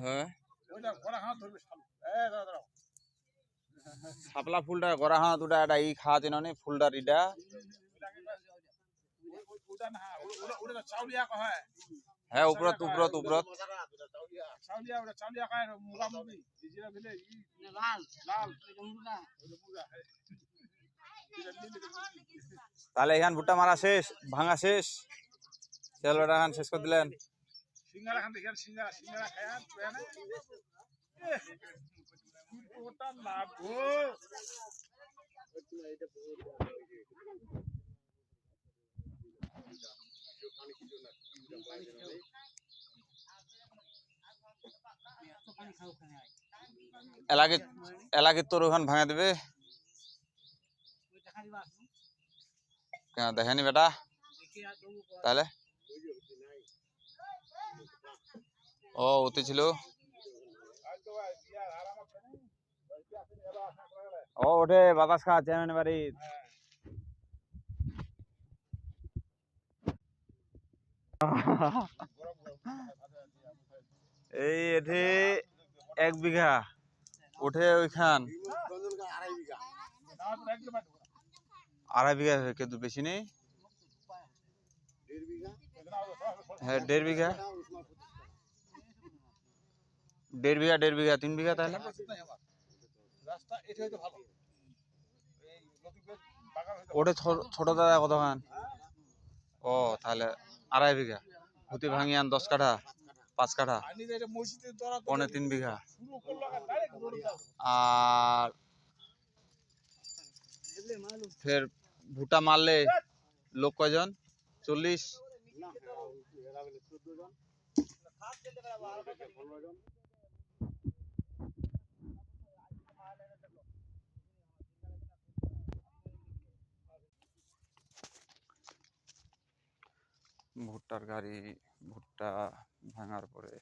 হ্যাঁ শাপলা ফুলটা গড়া হাঁ দুটা এটা ই খাওয়াতে ননি ফুলটার ইটা হ্যাঁ উপরত উপরত উপরত তাহলে এখান ভুট্টা মারা শেষ ভাঙা শেষ তেলটা খান শেষ করে দিলেন সিঙ্গারা খান দেখেন সিঙ্গারা সিঙ্গারা খায়ান ওটা লাভ গো এলাকে এলাকে তোর ওখান ভাঙা দেবে কেন দেখেনি বেটা তাহলে ও ওতে ছিল ও ওঠে বাতাস খা চেয়ারম্যান বাড়ি এই এঠে 1 বিঘা ওঠে ওইখান 2.5 বিঘা কিন্তু বেশি নেই হ্যাঁ 1.5 বিঘা 1.5 বিঘা 3 বিঘা তাহলে ওটা ছোট দাদা কতখান ও তাহলে 2.5 বিঘা হুতি ভাঙিয়ান 10 কাঠা 5 কাঠা 3.5 বিঘা আর ফের ভুট্টা মারলে লোক কয়জন 40 ভুট্টার গাড়ি ভুট্টা ভাঙার পরে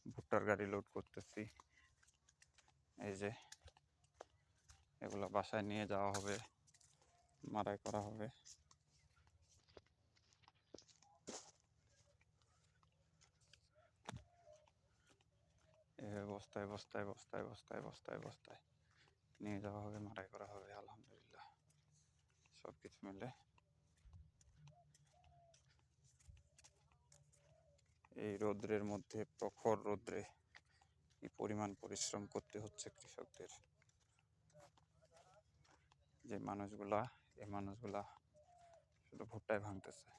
ভুট্টার গাড়ি লোড করতেছি এই যে এগুলো বাসায় নিয়ে যাওয়া হবে মাড়াই করা হবে বস্তায় বস্তায় বস্তায় বস্তায় বস্তায় বস্তায় নিয়ে যাওয়া হবে মাড়াই করা হবে আলহামদুলিল্লাহ সব কিছু মিলে এই রৌদ্রের মধ্যে প্রখর রৌদ্রে এই পরিমাণ পরিশ্রম করতে হচ্ছে কৃষকদের যে মানুষগুলা এই মানুষগুলা শুধু ভুট্টায় ভাঙতেছে